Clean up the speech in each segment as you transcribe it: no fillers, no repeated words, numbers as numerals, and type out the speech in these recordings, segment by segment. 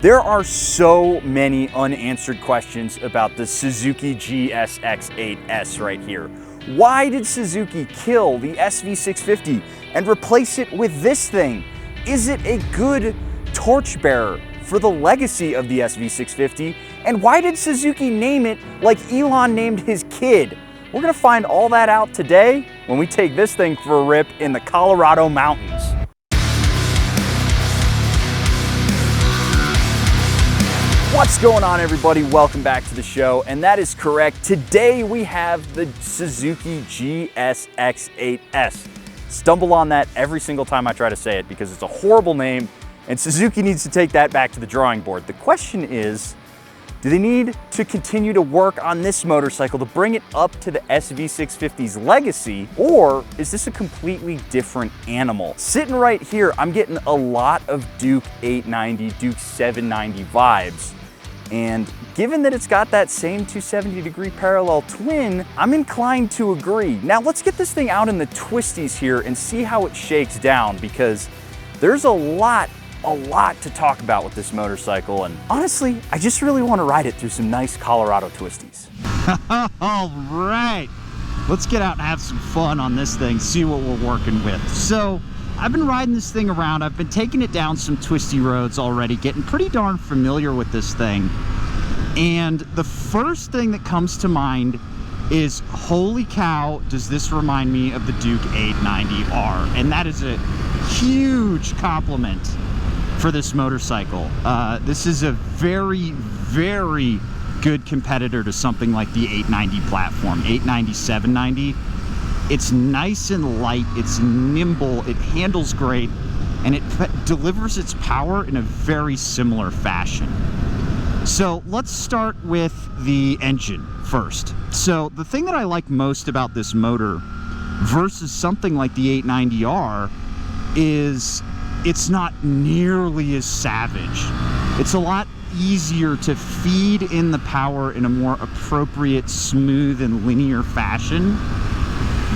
There are so many unanswered questions about the Suzuki GSX8S right here. Why did Suzuki kill the SV650 and replace it with this thing? Is it a good torchbearer for the legacy of the SV650? And why did Suzuki name it like Elon named his kid? We're gonna find all that out today when we take this thing for a rip in the Colorado mountains. What's going on, everybody? Welcome back to the show, and that is correct. Today we have the Suzuki GSX8S. Stumble on that every single time I try to say it because it's a horrible name, and Suzuki needs to take that back to the drawing board. The question is, do they need to continue to work on this motorcycle to bring it up to the SV650's legacy, or is this a completely different animal? Sitting right here, I'm getting a lot of Duke 890, Duke 790 vibes. And given that it's got that same 270-degree parallel twin, I'm inclined to agree. Now let's get this thing out in the Twisties here and see how it shakes down, because there's a lot to talk about with this motorcycle. And honestly, I just really want to ride it through some nice Colorado Twisties. All right, let's get out and have some fun on this thing, see what we're working with. So I've been riding this thing around. I've been taking it down some twisty roads already, getting pretty darn familiar with this thing. And the first thing that comes to mind is, holy cow, does this remind me of the Duke 890R? And that is a huge compliment for this motorcycle. This is a very, very good competitor to something like the 890 platform, 890, 790. It's nice and light, it's nimble, it handles great, and it delivers its power in a very similar fashion. So let's start with the engine first. So the thing that I like most about this motor versus something like the 890R is it's not nearly as savage. It's a lot easier to feed in the power in a more appropriate, smooth, and linear fashion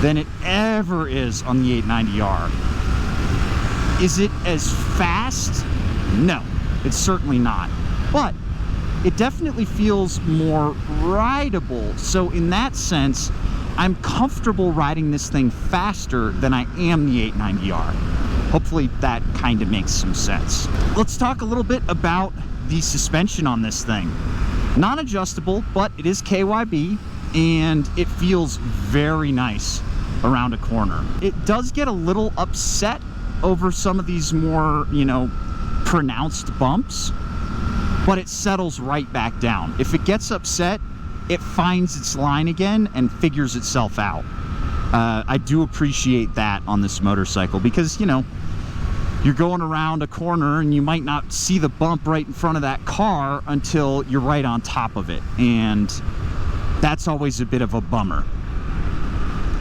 than it ever is on the 890R. Is it as fast? No, it's certainly not. But it definitely feels more rideable. So in that sense, I'm comfortable riding this thing faster than I am the 890R. Hopefully that kind of makes some sense. Let's talk a little bit about the suspension on this thing. Non-adjustable, but it is KYB, and it feels very nice around a corner. It does get a little upset over some of these more, pronounced bumps, but it settles right back down. If it gets upset, it finds its line again and figures itself out. I do appreciate that on this motorcycle because, you're going around a corner and you might not see the bump right in front of that car until you're right on top of it. And that's always a bit of a bummer.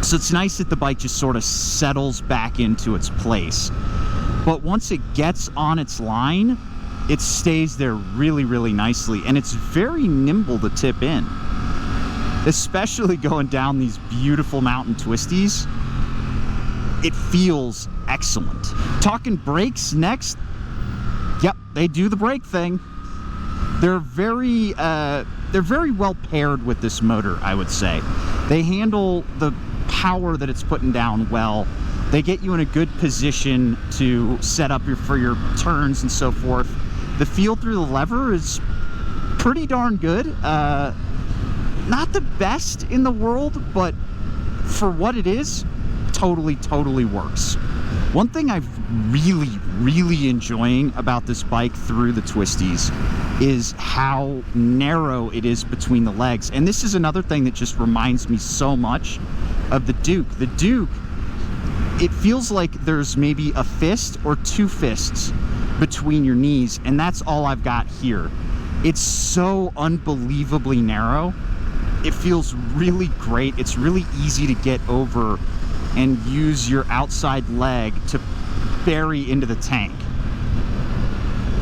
So it's nice that the bike just sort of settles back into its place. But once it gets on its line, it stays there really, really nicely. And it's very nimble to tip in, especially going down these beautiful mountain twisties. It feels excellent. Talking brakes next. Yep, they do the brake thing. They're very well paired with this motor, I would say. They handle the power that it's putting down well. They get you in a good position to set up for your turns and so forth. The feel through the lever is pretty darn good. Not the best in the world, but for what it is, totally works. One thing I'm really enjoying about this bike through the twisties is how narrow it is between the legs. And this is another thing that just reminds me so much of the Duke. The Duke, it feels like there's maybe a fist or two fists between your knees, and that's all I've got here. It's so unbelievably narrow. It feels really great. It's really easy to get over and use your outside leg to bury into the tank.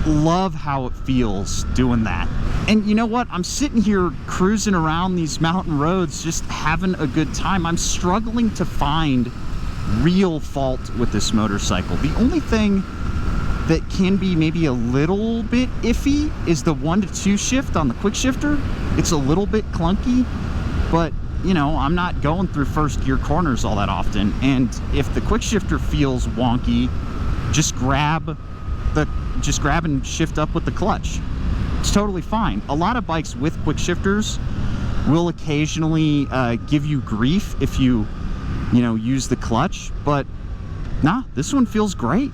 Love how it feels doing that. And you know what? I'm sitting here cruising around these mountain roads just having a good time. I'm struggling to find real fault with this motorcycle. The only thing that can be maybe a little bit iffy is the 1 to 2 shift on the quick shifter. It's a little bit clunky, but you know, I'm not going through first gear corners all that often. And if the quick shifter feels wonky, just grab and shift up with the clutch. It's totally fine. A lot of bikes with quick shifters will occasionally give you grief if you use the clutch, but nah, this one feels great.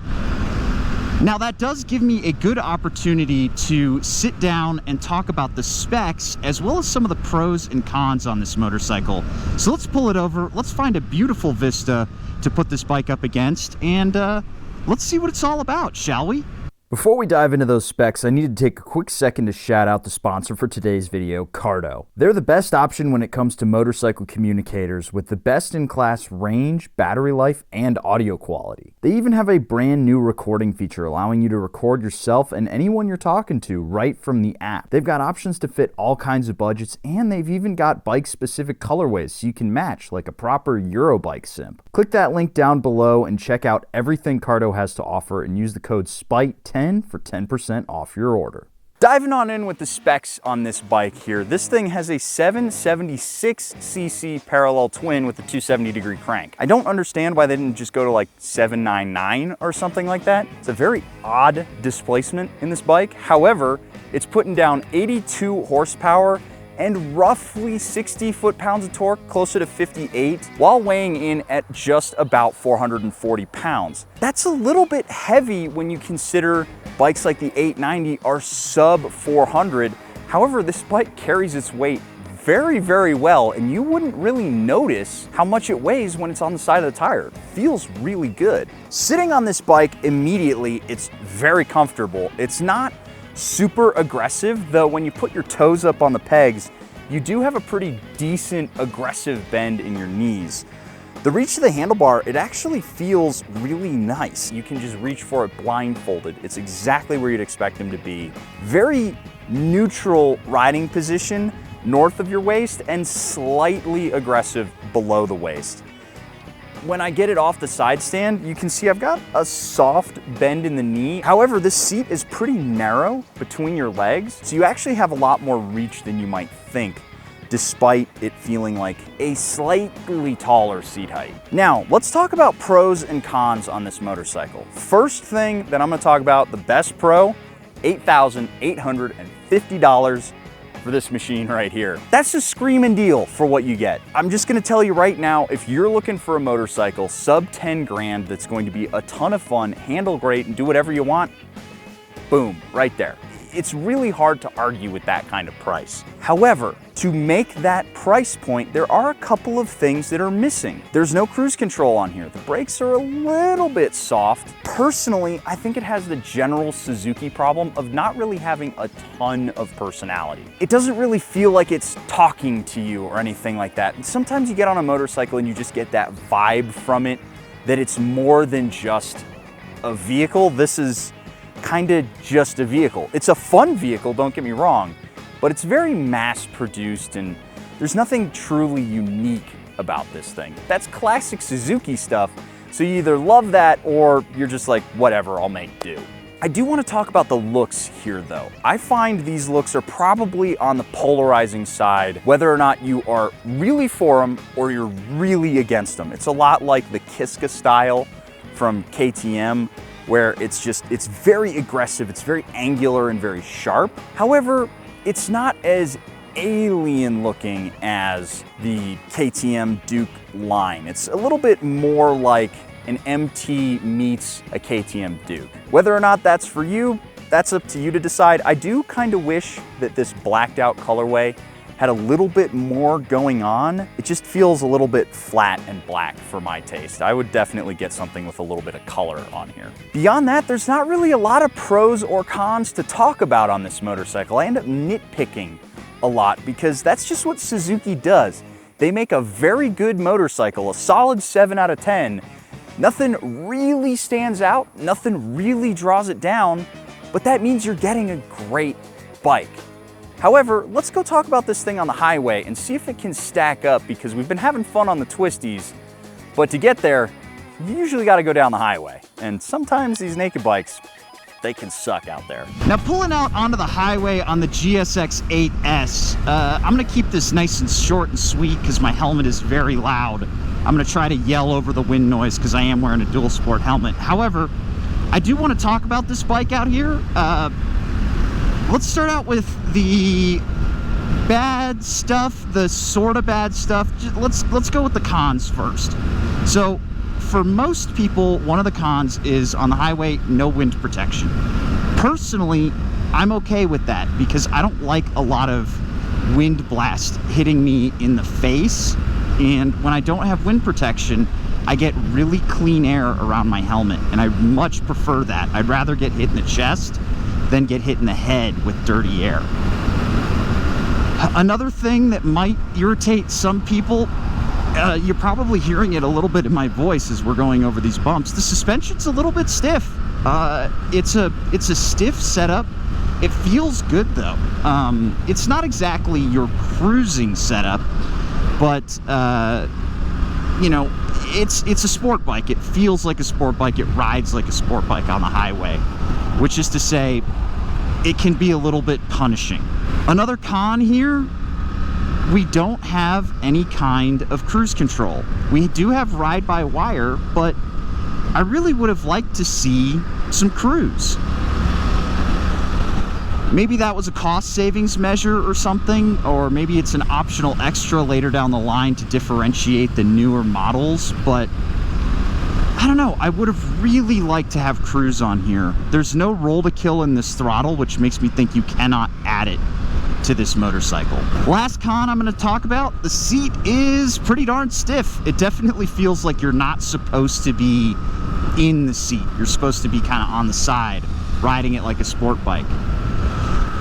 Now that does give me a good opportunity to sit down and talk about the specs as well as some of the pros and cons on this motorcycle. So let's pull it over, let's find a beautiful vista to put this bike up against, and let's see what it's all about, shall we? Before we dive into those specs, I need to take a quick second to shout out the sponsor for today's video, Cardo. They're the best option when it comes to motorcycle communicators with the best-in-class range, battery life, and audio quality. They even have a brand new recording feature allowing you to record yourself and anyone you're talking to right from the app. They've got options to fit all kinds of budgets, and they've even got bike-specific colorways so you can match like a proper Eurobike simp. Click that link down below and check out everything Cardo has to offer and use the code SPITE10 for 10% off your order. Diving on in with the specs on this bike here, this thing has a 776cc parallel twin with a 270-degree crank. I don't understand why they didn't just go to like 799 or something like that. It's a very odd displacement in this bike. However, it's putting down 82 horsepower and roughly 60 foot-pounds of torque, closer to 58, while weighing in at just about 440 pounds. That's a little bit heavy when you consider bikes like the 890 are sub 400. However, this bike carries its weight very, very well, and you wouldn't really notice how much it weighs when it's on the side of the tire. It feels really good. Sitting on this bike immediately, it's very comfortable. It's not super aggressive, though when you put your toes up on the pegs, you do have a pretty decent aggressive bend in your knees. The reach of the handlebar, it actually feels really nice. You can just reach for it blindfolded. It's exactly where you'd expect them to be. Very neutral riding position north of your waist and slightly aggressive below the waist. When I get it off the side stand, you can see I've got a soft bend in the knee. However, this seat is pretty narrow between your legs, so you actually have a lot more reach than you might think, despite it feeling like a slightly taller seat height. Now, let's talk about pros and cons on this motorcycle. First thing that I'm gonna talk about, the best pro, $8,850 for this machine right here. That's a screaming deal for what you get. I'm just gonna tell you right now, if you're looking for a motorcycle sub 10 grand that's going to be a ton of fun, handle great, and do whatever you want, boom, right there. It's really hard to argue with that kind of price. However, to make that price point, there are a couple of things that are missing. There's no cruise control on here. The brakes are a little bit soft. Personally, I think it has the general Suzuki problem of not really having a ton of personality. It doesn't really feel like it's talking to you or anything like that. And sometimes you get on a motorcycle and you just get that vibe from it, that it's more than just a vehicle. This is kind of just a vehicle. It's a fun vehicle, don't get me wrong, but it's very mass produced and there's nothing truly unique about this thing. That's classic Suzuki stuff, so you either love that or you're just like, whatever, I'll make do. I do want to talk about the looks here though. I find these looks are probably on the polarizing side, whether or not you are really for them or you're really against them. It's a lot like the Kiska style from KTM, where it's very aggressive, it's very angular and very sharp. However, it's not as alien looking as the KTM Duke line. It's a little bit more like an MT meets a KTM Duke. Whether or not that's for you, that's up to you to decide. I do kind of wish that this blacked out colorway had a little bit more going on. It just feels a little bit flat and black for my taste. I would definitely get something with a little bit of color on here. Beyond that, there's not really a lot of pros or cons to talk about on this motorcycle. I end up nitpicking a lot because that's just what Suzuki does. They make a very good motorcycle, a solid 7 out of 10. Nothing really stands out, nothing really draws it down, but that means you're getting a great bike. However, let's go talk about this thing on the highway and see if it can stack up, because we've been having fun on the Twisties, but to get there, you usually gotta go down the highway. And sometimes these naked bikes they can suck out there. Now pulling out onto the highway on the GSX8S, I'm gonna keep this nice and short and sweet because my helmet is very loud. I'm gonna try to yell over the wind noise because I am wearing a dual sport helmet. However, I do want to talk about this bike out here. Let's start out with the bad stuff, the sort of bad stuff. Let's go with the cons first. So for most people, one of the cons is on the highway, no wind protection. Personally, I'm okay with that because I don't like a lot of wind blast hitting me in the face. And when I don't have wind protection, I get really clean air around my helmet, and I much prefer that. I'd rather get hit in the chest than get hit in the head with dirty air. Another thing that might irritate some people, you're probably hearing it a little bit in my voice as we're going over these bumps. The suspension's a little bit stiff. It's a stiff setup. It feels good though. It's not exactly your cruising setup, but you know, it's a sport bike. It feels like a sport bike. It rides like a sport bike on the highway, which is to say, it can be a little bit punishing. Another con here, we don't have any kind of cruise control. We do have ride-by-wire, but I really would have liked to see some cruise. Maybe that was a cost savings measure or something, or maybe it's an optional extra later down the line to differentiate the newer models, but I don't know, I would have really liked to have cruise on here. There's no roll to kill in this throttle, which makes me think you cannot add it to this motorcycle. Last con I'm going to talk about, the seat is pretty darn stiff. It definitely feels like you're not supposed to be in the seat. You're supposed to be kind of on the side, riding it like a sport bike.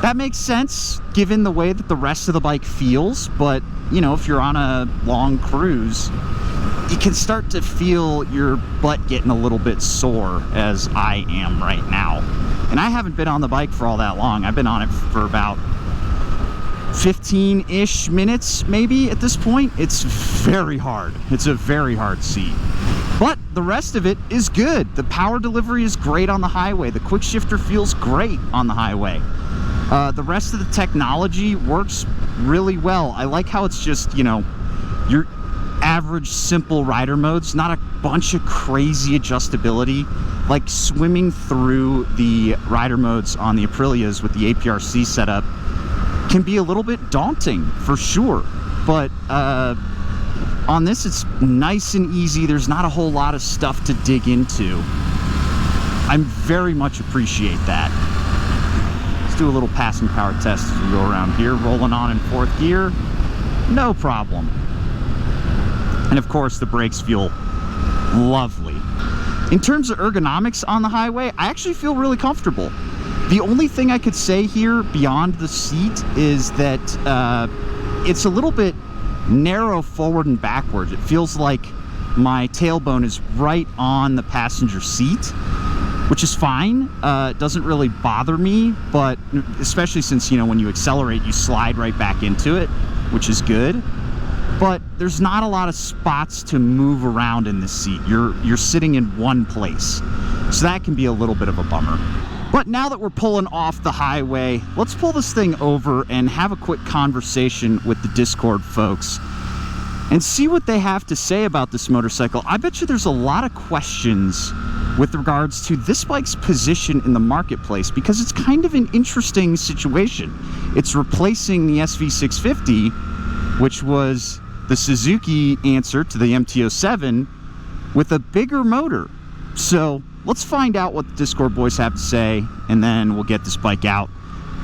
That makes sense given the way that the rest of the bike feels, but you know, if you're on a long cruise, you can start to feel your butt getting a little bit sore, as I am right now. And I haven't been on the bike for all that long. I've been on it for about 15-ish minutes maybe at this point. It's very hard. It's a very hard seat. But the rest of it is good. The power delivery is great on the highway. The quick shifter feels great on the highway. The rest of the technology works really well. I like how it's just, you know, your average simple rider modes, not a bunch of crazy adjustability. Like swimming through the rider modes on the Aprilias with the APRC setup can be a little bit daunting for sure, but on this it's nice and easy. There's not a whole lot of stuff to dig into. I very much appreciate that. Let's do a little passing power test as we go around here, rolling on in 4th gear, no problem. And of course the brakes feel lovely. In terms of ergonomics on the highway, I actually feel really comfortable. The only thing I could say here beyond the seat is that it's a little bit narrow forward and backwards. It feels like my tailbone is right on the passenger seat, which is fine. It doesn't really bother me, but especially since, you know, when you accelerate, you slide right back into it, which is good. But there's not a lot of spots to move around in this seat. You're sitting in one place, so that can be a little bit of a bummer. But now that we're pulling off the highway, let's pull this thing over and have a quick conversation with the Discord folks and see what they have to say about this motorcycle. I bet you there's a lot of questions with regards to this bike's position in the marketplace, because it's kind of an interesting situation. It's replacing the SV650, which was the Suzuki answer to the MT-07, with a bigger motor. So let's find out what the Discord boys have to say, and then we'll get this bike out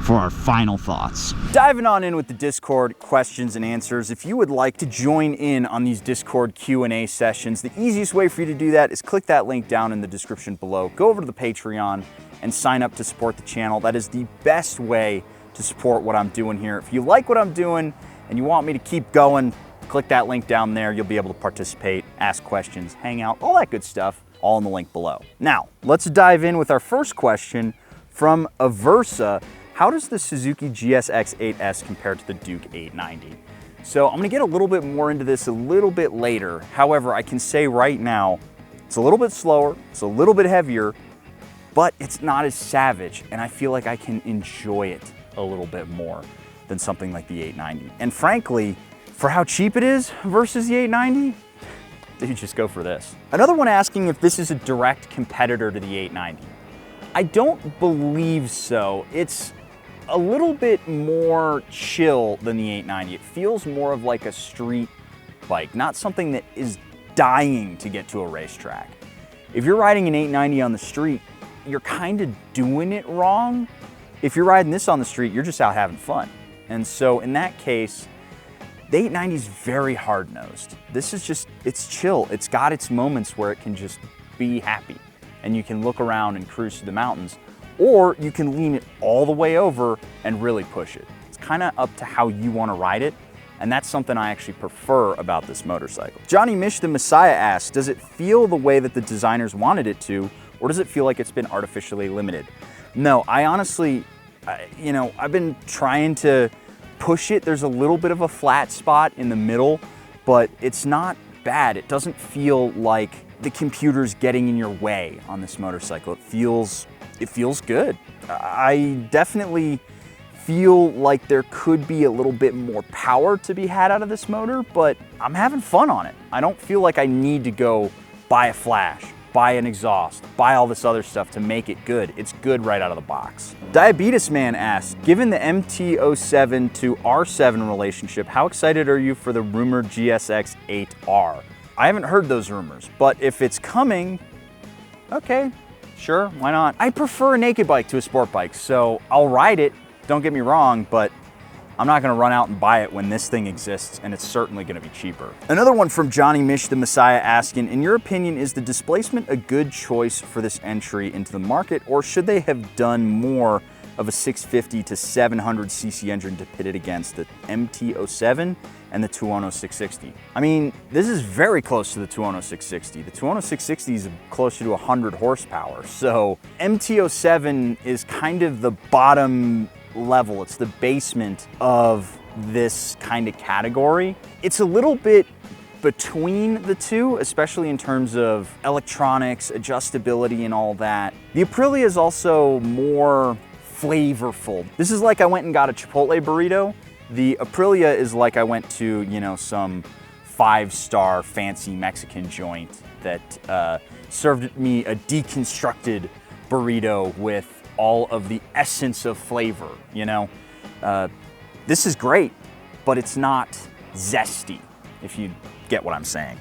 for our final thoughts. Diving on in with the Discord questions and answers. If you would like to join in on these Discord Q&A sessions, the easiest way for you to do that is click that link down in the description below. Go over to the Patreon and sign up to support the channel. That is the best way to support what I'm doing here. If you like what I'm doing and you want me to keep going, click that link down there. You'll be able to participate, ask questions, hang out, all that good stuff, all in the link below. Now, let's dive in with our first question from Aversa. How does the Suzuki GSX8S compare to the Duke 890? So I'm gonna get a little bit more into this a little bit later. However, I can say right now, it's a little bit slower, it's a little bit heavier, but it's not as savage, and I feel like I can enjoy it a little bit more than something like the 890. And frankly, for how cheap it is versus the 890, dude, just go for this. Another one asking if this is a direct competitor to the 890. I don't believe so. It's a little bit more chill than the 890. It feels more of like a street bike, not something that is dying to get to a racetrack. If you're riding an 890 on the street, you're kind of doing it wrong. If you're riding this on the street, you're just out having fun. And so in that case, the 890 is very hard-nosed. This is just, it's chill. It's got its moments where it can just be happy and you can look around and cruise through the mountains, or you can lean it all the way over and really push it. It's kind of up to how you want to ride it, and that's something I actually prefer about this motorcycle. Johnny Mish the Messiah asks, does it feel the way that the designers wanted it to, or does it feel like it's been artificially limited? No, I honestly, you know, I've been trying to push it. There's a little bit of a flat spot in the middle, but it's not bad. It doesn't feel like the computer's getting in your way on this motorcycle. It feels good. I definitely feel like there could be a little bit more power to be had out of this motor, but I'm having fun on it. I don't feel like I need to go buy a flash, buy an exhaust, buy all this other stuff to make it good. It's good right out of the box. Diabetes Man asks, given the MT-07 to R7 relationship, how excited are you for the rumored GSX8R? I haven't heard those rumors, but if it's coming, okay, sure, why not? I prefer a naked bike to a sport bike, so I'll ride it, don't get me wrong, but I'm not gonna run out and buy it when this thing exists, and it's certainly gonna be cheaper. Another one from Johnny Mish the Messiah asking, in your opinion, is the displacement a good choice for this entry into the market, or should they have done more of a 650 to 700cc engine to pit it against the MT-07 and the 210-660? I mean, this is very close to the 210-660. The 210-660 is closer to 100 horsepower, so MT-07 is kind of the bottom level. It's the basement of this kind of category. It's a little bit between the two, especially in terms of electronics, adjustability, and all that. The Aprilia is also more flavorful. This is like I went and got a Chipotle burrito. The Aprilia is like I went to, you know, some 5-star fancy Mexican joint that served me a deconstructed burrito with all of the essence of flavor, you know? This is great, but it's not zesty, if you get what I'm saying.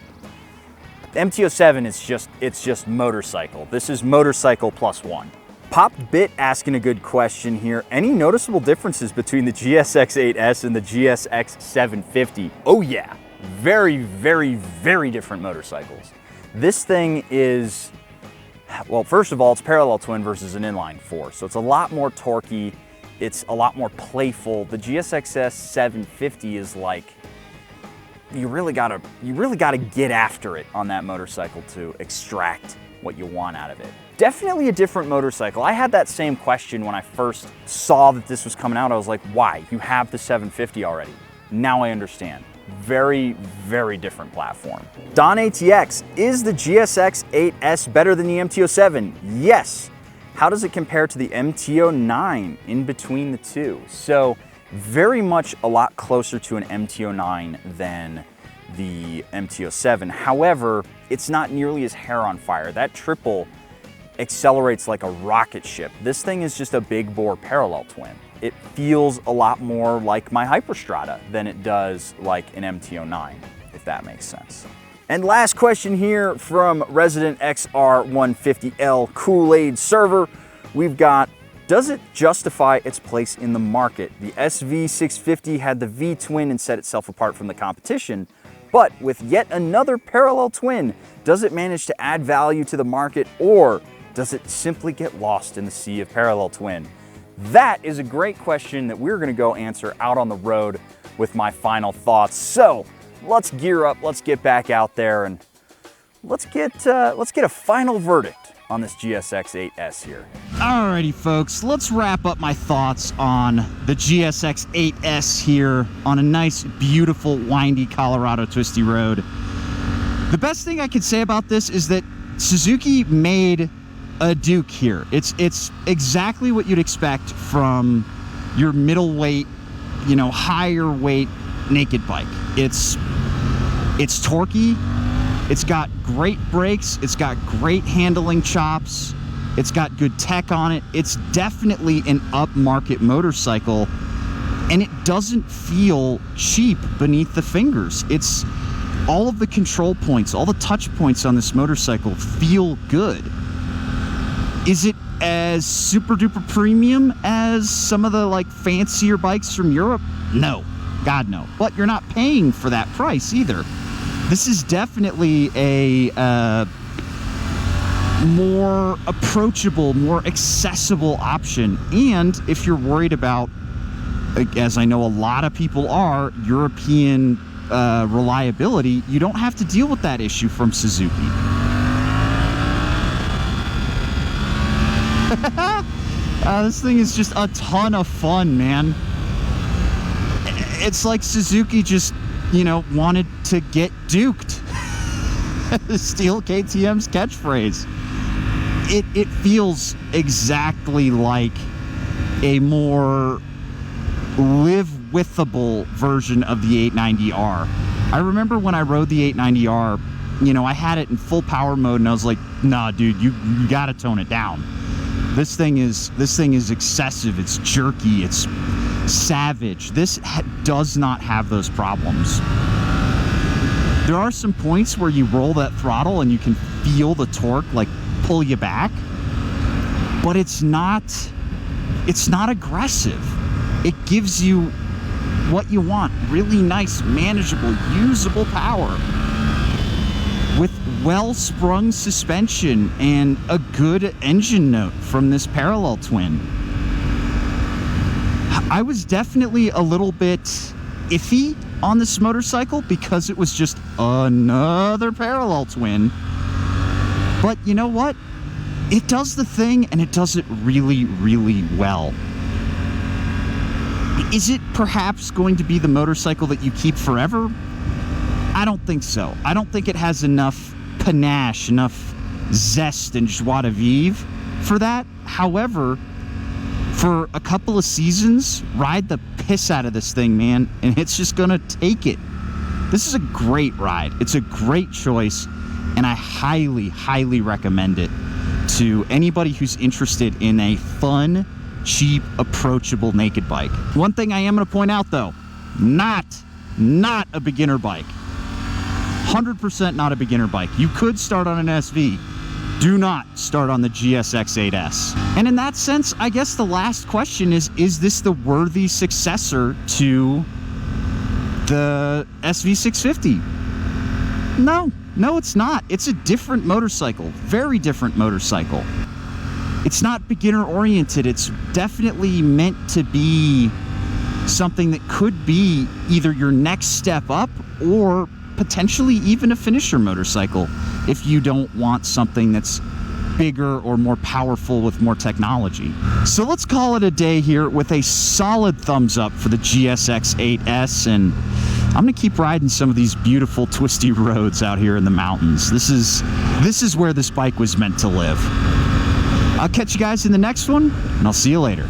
The MT-07 is just motorcycle. This is motorcycle plus one. Popped Bit asking a good question here. Any noticeable differences between the GSX8S and the GSX750? Oh yeah, very, very, very different motorcycles. This thing is, well, first of all, it's parallel twin versus an inline four, so it's a lot more torquey, it's a lot more playful. The GSX-S 750 is like, you really gotta get after it on that motorcycle to extract what you want out of it. Definitely a different motorcycle. I had that same question when I first saw that this was coming out. I was like, why? You have the 750 already. Now I understand. Very, very different platform. Don ATX, is the GSX8S better than the MT-07? Yes. How does it compare to the MT-09 in between the two? So very much a lot closer to an MT-09 than the MT-07. However, it's not nearly as hair on fire. That triple accelerates like a rocket ship. This thing is just a big bore parallel twin. It feels a lot more like my Hyperstrada than it does like an MT-09, if that makes sense. And last question here from Resident XR150L Kool-Aid server. We've got, does it justify its place in the market? The SV650 had the V-twin and set itself apart from the competition, but with yet another parallel twin, does it manage to add value to the market, or does it simply get lost in the sea of parallel twin? That is a great question that we're gonna go answer out on the road with my final thoughts. So let's gear up, let's get back out there, and let's get a final verdict on this GSX8S here. Alrighty folks, let's wrap up my thoughts on the GSX8S here on a nice, beautiful, windy Colorado twisty road. The best thing I could say about this is that Suzuki made a Duke here. It's exactly what you'd expect from your middleweight, you know, higher weight naked bike. It's torquey. It's got great brakes. It's got great handling chops. It's got good tech on it. It's definitely an upmarket motorcycle, and it doesn't feel cheap beneath the fingers. It's all of the control points, all the touch points on this motorcycle feel good. Is it as super duper premium as some of the like fancier bikes from Europe? No, God no. But you're not paying for that price either. This is definitely a more approachable, more accessible option. And if you're worried about, as I know a lot of people are, European reliability, you don't have to deal with that issue from Suzuki. This thing is just a ton of fun, man. It's like Suzuki just, you know, wanted to get duked. Steal KTM's catchphrase. It feels exactly like a more live-withable version of the 890R. I remember when I rode the 890R, you know, I had it in full power mode and I was like, nah, dude, you gotta tone it down. This thing is excessive, it's jerky, it's savage. This does not have those problems. There are some points where you roll that throttle and you can feel the torque like pull you back, but it's not aggressive. It gives you what you want, really nice, manageable, usable power with well-sprung suspension and a good engine note from this parallel twin. I was definitely a little bit iffy on this motorcycle because it was just another parallel twin. But you know what? It does the thing, and it does it really, really well. Is it perhaps going to be the motorcycle that you keep forever? I don't think so. I don't think it has enough panache, enough zest and joie de vivre for that. However, for a couple of seasons, ride the piss out of this thing, man, and it's just gonna take it. This is a great ride. It's a great choice, and I highly, highly recommend it to anybody who's interested in a fun, cheap, approachable naked bike. One thing I am gonna point out though, not a beginner bike. 100% not a beginner bike. You could start on an SV. Do not start on the GSX8S. And in that sense, I guess the last question is this the worthy successor to the SV650? No, it's not. It's a different motorcycle, very different motorcycle. It's not beginner oriented. It's definitely meant to be something that could be either your next step up or potentially even a finisher motorcycle if you don't want something that's bigger or more powerful with more technology. So let's call it a day here with a solid thumbs up for the GSX8S, and I'm gonna keep riding some of these beautiful twisty roads out here in the mountains. This is where this bike was meant to live. I'll catch you guys in the next one, and I'll see you later.